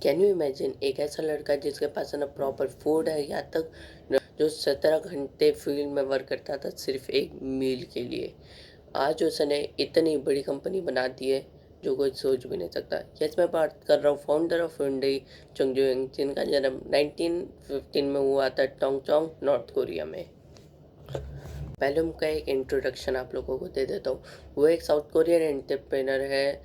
Can you imagine एक ऐसा लड़का जिसके पास है ना प्रॉपर फूड है, यहाँ तक जो 17 घंटे फील्ड में वर्क करता था सिर्फ एक मील के लिए, आज उसने इतनी बड़ी कंपनी बना दी है जो कोई सोच भी नहीं सकता। यस, मैं बात कर रहा हूँ फाउंडर ऑफ हुंडई, चंगजुएंग, जिनका जन्म 1915 में हुआ था टोंगचोंग, नॉर्थ कोरिया में। पहले उनका एक इंट्रोडक्शन आप लोगों को दे देता हूँ। वो एक साउथ कोरियन एंटरप्रेनर है,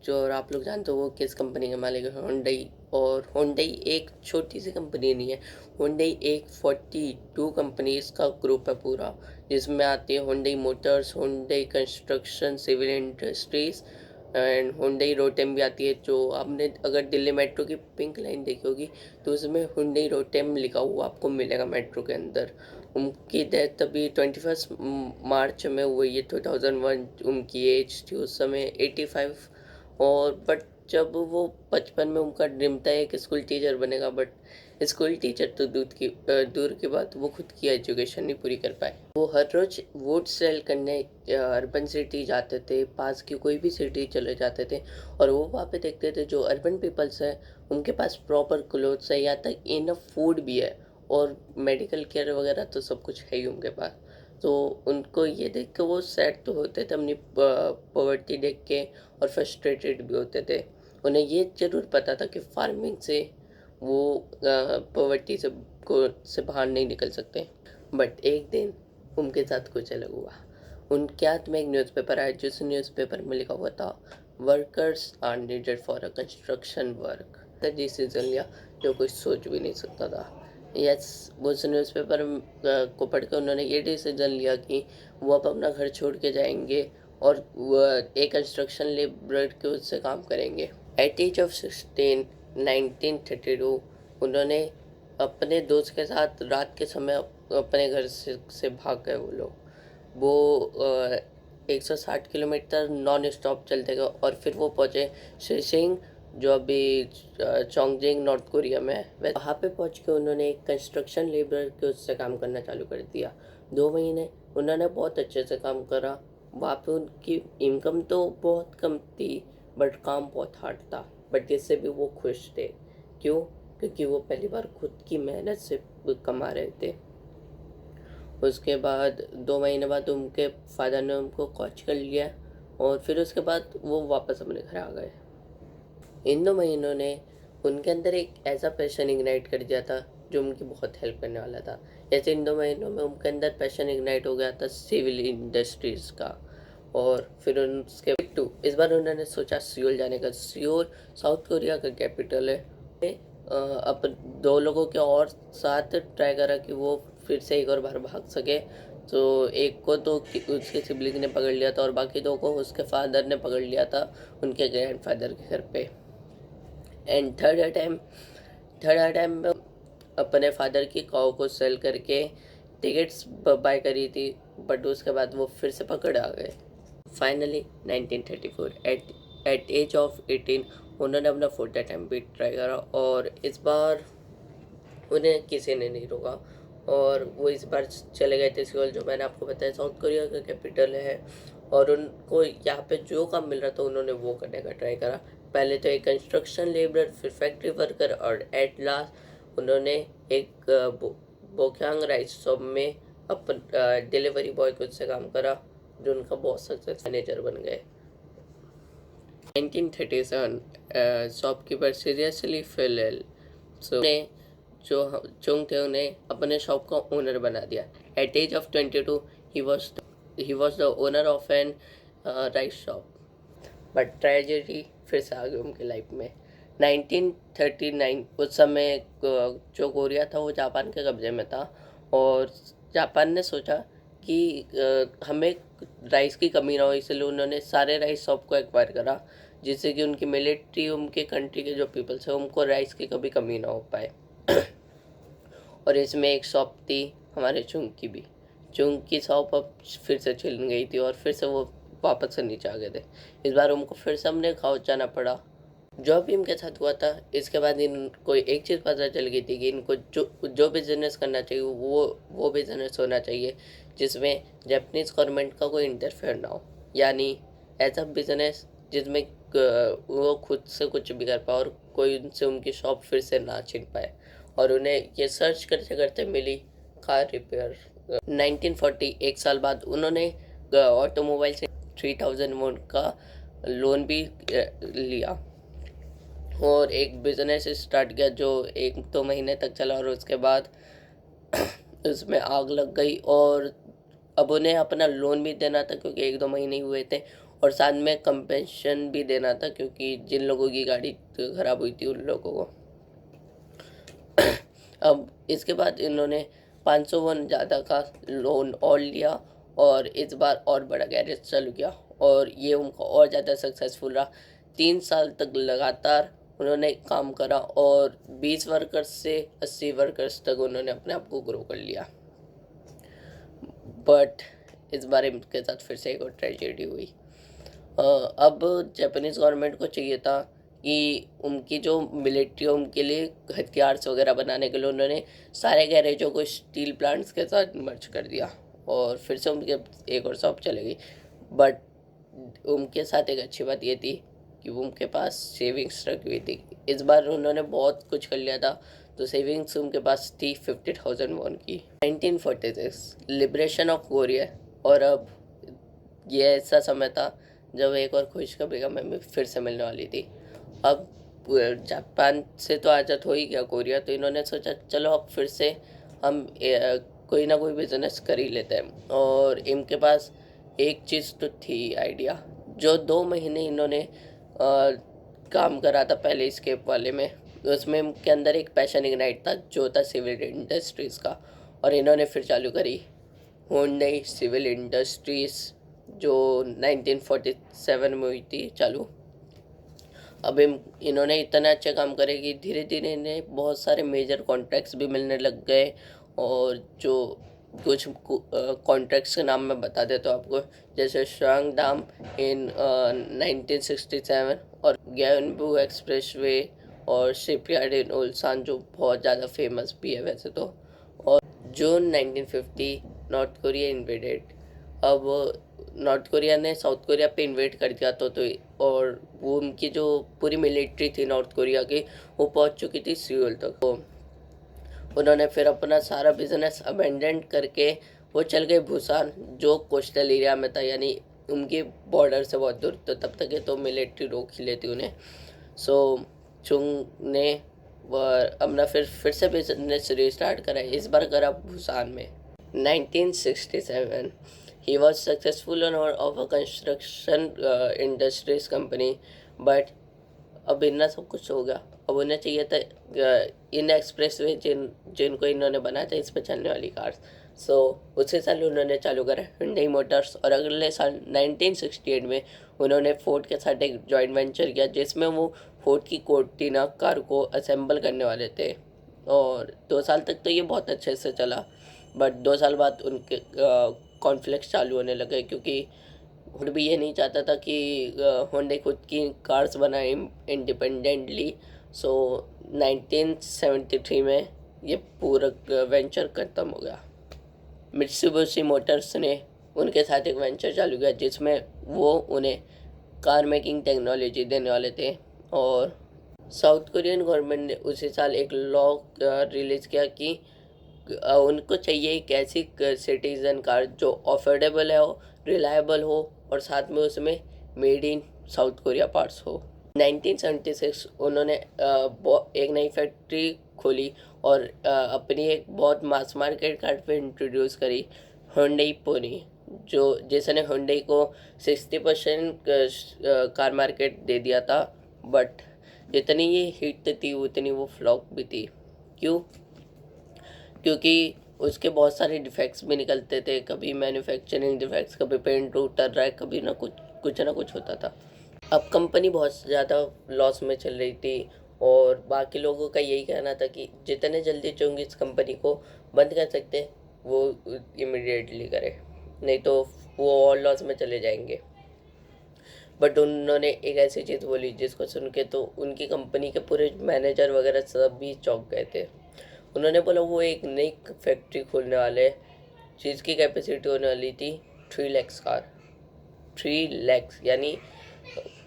जो और आप लोग जानते हो वो किस कंपनी के मालिक है, हुंडई। और हुंडई एक छोटी सी कंपनी नहीं है, हुंडई एक 42 कंपनीज का ग्रुप है पूरा, जिसमें आती है Hyundai Motors, Hyundai construction, civil industries and Hyundai Rotem भी आती है। जो आपने अगर दिल्ली मेट्रो की पिंक लाइन देखी होगी तो उसमें हुंडई रोटेम लिखा हुआ आपको मिलेगा मेट्रो के अंदर। उनकी डेथ अभी 21 मार्च में हुई है 2001। उनकी एज थी उस समय 85। और बट जब वो 55 में उनका ड्रीम था एक स्कूल टीचर बनेगा, बट स्कूल टीचर तो दूर की बात, वो खुद की एजुकेशन नहीं पूरी कर पाए। वो हर रोज वोट सेल करने अर्बन सिटी जाते थे, पास की कोई भी सिटी चले जाते थे, और वो वहाँ पे देखते थे जो अर्बन पीपल्स है उनके पास प्रॉपर क्लोथ्स है, यहाँ तक इनफ फूड भी है, और मेडिकल केयर वगैरह तो सब कुछ है ही उनके पास। तो उनको ये देख के वो सैड तो होते थे अपनी पॉवर्टी देख के, और फ्रस्ट्रेटेड भी होते थे। उन्हें ये ज़रूर पता था कि फार्मिंग से वो पॉवर्टी से बाहर नहीं निकल सकते। बट एक दिन उनके साथ कुछ अलग हुआ। उनके हाथ में एक न्यूज़पेपर आया, जिस न्यूज़पेपर में लिखा हुआ था workers are needed for a construction work. Decision लिया जो कोई सोच भी नहीं सकता था। यस, उस न्यूज़पेपर को पढ़ के उन्होंने ये डिसीजन लिया कि वो अब अपना घर छोड़ के जाएंगे और वो एक कंस्ट्रक्शन लेबर के उससे काम करेंगे। एट एज ऑफ 16, 1932, उन्होंने अपने दोस्त के साथ रात के समय अपने घर से भाग गए वो लोग। वो 160 किलोमीटर नॉन स्टॉप चलते गए और फिर वो पहुँचे शिशिंग, जो अभी चोंगजिंग नॉर्थ कोरिया में है। वहाँ पे पहुँच के उन्होंने एक कंस्ट्रक्शन लेबर के उससे काम करना चालू कर दिया। 2 महीने उन्होंने बहुत अच्छे से काम करा। वहाँ पे उनकी इनकम तो बहुत कम थी, बट काम बहुत हार्ड था, बट जिससे भी वो खुश थे। क्यों? क्योंकि वो पहली बार खुद की मेहनत से कमा रहे थे। उसके बाद 2 महीने बाद उनके फादर ने उनको कॉच कर लिया, और फिर उसके बाद वो वापस अपने घर आ गए। इन 2 महीनों ने उनके अंदर एक ऐसा पैशन इग्नाइट कर दिया था जो उनकी बहुत हेल्प करने वाला था। जैसे इन 2 महीनों में उनके अंदर पैशन इग्नाइट हो गया था सिविल इंडस्ट्रीज का। और फिर उसके इस बार उन्होंने सोचा सियोल जाने का। सियोल साउथ कोरिया का कैपिटल है। अब 2 लोगों के और साथ ट्राई करा कि वो फिर से एक और बार भाग सके। तो एक को तो उसके सिबलिंग ने पकड़ लिया था और बाकी 2 को उसके फादर ने पकड़ लिया था उनके ग्रैंडफादर के घर पे। एंड थर्ड टाइम में अपने फादर की काऊ को सेल करके टिकट्स बाय करी थी, बट उसके बाद वो फिर से पकड़ आ गए। फाइनली 1934 एट एज ऑफ 18 उन्होंने अपना 4th अटेम्प्ट भी ट्राई करा, और इस बार उन्हें किसी ने नहीं रोका, और वो इस बार चले गए थे सियोल, जो मैंने आपको बताया साउथ कोरिया का कैपिटल है। और उनको यहाँ पे जो काम मिल रहा था उन्होंने वो करने का ट्राई करा। पहले तो एक कंस्ट्रक्शन लेबर, फिर फैक्ट्री वर्कर, और एट लास्ट उन्होंने एक बोक्यांग राइस शॉप में अपन डिलीवरी बॉय को उससे काम करा, जो उनका बहुत सक्सेस मैनेजर बन गए। 1937 शॉपकीपर सीरियसली फेल इल, सो जो चुंग थे उन्हें अपने शॉप का ओनर बना दिया। At age of 22 he was the owner of an rice shop. But tragedy फिर से आ गई उनकी लाइफ में। 1939 उस समय जो कोरिया था वो जापान के कब्जे में था, और जापान ने सोचा कि हमें राइस की कमी ना हो, इसलिए उन्होंने सारे राइस शॉप को एक्वायर करा, जिससे कि उनकी मिलिट्री, उनके कंट्री के जो पीपल्स हैं उनको राइस की कभी कमी ना हो पाए। और इसमें एक शॉप थी हमारे चुंग की भी। चुंग की शॉप अब फिर से छिन गई थी और फिर से वो वापस से नीचे आ गए थे। इस बार उनको फिर से हमने गाँव जाना पड़ा। जो भी इनके साथ हुआ था, इसके बाद इनको एक चीज़ पता चल गई थी कि इनको जो बिजनेस करना चाहिए वो बिजनेस होना चाहिए जिसमें जापानीज़ गवर्नमेंट का कोई इंटरफेयर ना हो, यानी ऐसा बिजनेस जिसमें वो खुद से कुछ भी कर पाए और कोई उनसे उनकी शॉप फिर से ना छीन पाए, और उन्हें ये सर्च करते करते मिली कार रिपेयर। 1940 एक साल बाद उन्होंने ऑटोमोबाइल से 3000 वोन का लोन भी लिया और एक बिजनेस स्टार्ट किया जो 1-2 महीने तक चला, और उसके बाद उसमें आग लग गई। और अब उन्हें अपना लोन भी देना था क्योंकि 1-2 महीने ही हुए थे, और साथ में कंपेंसेशन भी देना था क्योंकि जिन लोगों की गाड़ी खराब हुई थी उन लोगों को। अब इसके बाद इन्होंने 500 वन ज़्यादा का लोन और लिया और इस बार और बड़ा गैरेज चालू किया, और ये उनका और ज़्यादा सक्सेसफुल रहा। 3 साल तक लगातार उन्होंने काम करा और 20 वर्कर्स से 80 वर्कर्स तक उन्होंने अपने आप को ग्रो कर लिया। बट इस बार इनके साथ फिर से एक और ट्रेजेडी हुई। अब जापानीज़ गवर्नमेंट को चाहिए था कि उनकी जो मिलिट्री है उनके लिए हथियार्स वगैरह बनाने के लिए उन्होंने सारे गैरेजों को स्टील प्लांट्स के साथ मर्ज कर दिया, और फिर से उनके एक और शॉप चलेगी। बट उनके साथ एक अच्छी बात ये थी कि वो उनके पास सेविंग्स रखी हुई थी। इस बार उन्होंने बहुत कुछ कर लिया था, तो सेविंग्स उनके पास थी 50,000 वॉन की। 1946 लिबरेशन ऑफ कोरिया, और अब ये ऐसा समय था जब एक और खुशखबरी का हमें फिर से मिलने वाली थी। अब जापान से तो आज़ाद हो ही गया कोरिया, तो इन्होंने सोचा चलो अब फिर से हम कोई ना कोई बिजनेस कर ही लेते हैं, और इनके पास एक चीज़ तो थी आइडिया। जो 2 महीने इन्होंने काम करा था पहले स्केप वाले में, उसमें इनके अंदर एक पैशन इग्नाइट था जो था सिविल इंडस्ट्रीज़ का, और इन्होंने फिर चालू करी हुंडई सिविल इंडस्ट्रीज़ जो 1947 में हुई थी चालू। अब इन्होंने इतना अच्छा काम करे कि धीरे धीरे इन्हें बहुत सारे मेजर कॉन्ट्रैक्ट्स भी मिलने लग गए, और जो कुछ कॉन्ट्रैक्ट्स के नाम मैं बता देता हूँ आपको, जैसे शांगडाम इन 1967 और ग्यानबू एक्सप्रेस वे और शिपयार्ड इन उल्सान जो बहुत ज़्यादा फेमस भी है वैसे तो। और जून 1950 नॉर्थ कोरिया इन्वेडेड। अब नॉर्थ कोरिया ने साउथ कोरिया पे इन्वेड कर दिया तो और वो उनकी जो पूरी मिलिट्री थी नॉर्थ कोरिया की वो पहुंच चुकी थी सियोल तक। तो उन्होंने फिर अपना सारा बिजनेस अबेंडन करके वो चल गए भूसान जो कोस्टल एरिया में था, यानी उनकी बॉर्डर से बहुत दूर, तो तब तक ये तो मिलिट्री रोक ही लेती उन्हें। सो चुंग ने अपना फिर से बिजनेस रिस्टार्ट करा, इस बार करा भूसान में। 1967 he was successful on of a construction industries company, but अब इतना सब कुछ हो गया। अब उन्हें चाहिए था इन एक्सप्रेस वे जिनको इन्होंने बनाया था इस पर चलने वाली कार्स। सो उसी साल उन्होंने चालू करा हुंडई मोटर्स, और अगले साल 1968 में उन्होंने फोर्ड के साथ एक जॉइंट वेंचर किया जिसमें वो फोर्ड की कोर्टिना कार को असेंबल करने वाले थे। और 2 साल तक तो ये बहुत अच्छे से चला, बट 2 साल बाद उनके कॉन्फ्लिक्ट चालू होने लगे क्योंकि खुद भी ये नहीं चाहता था कि होंडा खुद की कार्स बनाए इंडिपेंडेंटली। सो 1973 में ये पूरा वेंचर ख़त्म हो गया। मित्सुबिशी मोटर्स ने उनके साथ एक वेंचर चालू किया जिसमें वो उन्हें कार मेकिंग टेक्नोलॉजी देने वाले थे। और साउथ कोरियन गवर्नमेंट ने उसी साल एक लॉ रिलीज़ किया कि उनको चाहिए एक ऐसी सिटीज़न कार जो अफोर्डेबल है हो, रिलायबल हो, और साथ में उसमें made in south Korea parts हो। 1976 उन्होंने एक नई फैक्ट्री खोली और अपनी एक बहुत मास मार्केट कार पे इंट्रोड्यूस करी, हुंडई पोनी, जो जिसने हुंडई को 60% कार मार्केट दे दिया था। बट जितनी ये हिट थी उतनी वो फ्लॉप भी थी। क्यों? क्योंकि उसके बहुत सारे डिफेक्ट्स भी निकलते थे, कभी मैन्युफैक्चरिंग डिफेक्ट्स, कभी पेंट उतर रहा है, कभी ना कुछ होता था। अब कंपनी बहुत ज़्यादा लॉस में चल रही थी और बाकी लोगों का यही कहना था कि जितने जल्दी चाहूँगी इस कंपनी को बंद कर सकते वो इमिडिएटली करे, नहीं तो वो और लॉस में चले जाएंगे। बट उन्होंने एक ऐसी चीज़ बोली जिसको सुन के तो उनकी कंपनी के पूरे मैनेजर वगैरह सब भी चौंक गए थे। उन्होंने बोला वो एक नई फैक्ट्री खोलने वाले जिसकी कैपेसिटी होने वाली थी 3 लाख कार। 3 लाख यानी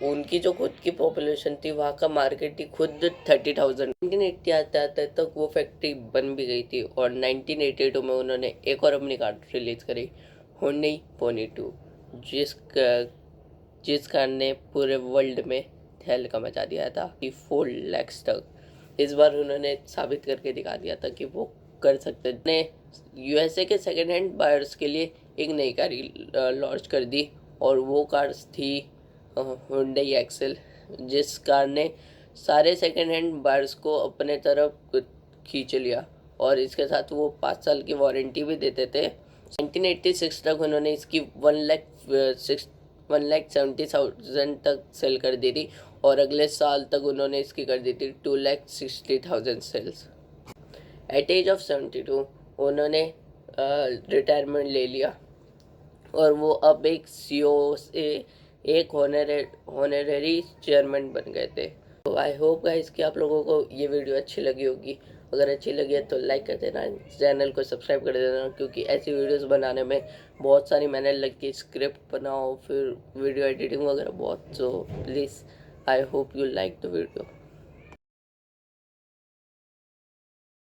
उनकी जो खुद की पॉपुलेशन थी, वहाँ का मार्केट ही खुद 30,000। 1980 आते आते तक वो फैक्ट्री बन भी गई थी और 1982 में उन्होंने एक और अपनी कार रिलीज करी, हुंडई पोनी 2, जिस कार ने पूरे वर्ल्ड में तहलका मचा दिया था कि 4 लाख तक। इस बार उन्होंने साबित करके दिखा दिया था कि वो कर सकते ने यूएसए के सेकेंड हैंड बायर्स के लिए एक नई कार लॉन्च कर दी और वो कार्स थी हुंडई एक्सेल, जिस कार ने सारे सेकेंड हैंड बायर्स को अपने तरफ खींच लिया और इसके साथ वो 5 साल की वारंटी भी देते थे। 1986 तक उन्होंने इसकी 1,70,000 तक सेल कर दी थी और अगले साल तक उन्होंने इसकी कर दी थी 2,60,000 सेल्स। एट एज ऑफ 72 उन्होंने रिटायरमेंट ले लिया और वो अब एक सीईओ से एक होनरेरी चेयरमैन बन गए थे। तो आई होप गाइस कि आप लोगों को ये वीडियो अच्छी लगी होगी। अगर अच्छी लगी है तो लाइक कर देना, चैनल को सब्सक्राइब कर देना, क्योंकि ऐसी वीडियोस बनाने में बहुत सारी मेहनत लगती है। स्क्रिप्ट बनाओ, फिर वीडियो एडिटिंग वगैरह बहुत। So please I hope you like the video.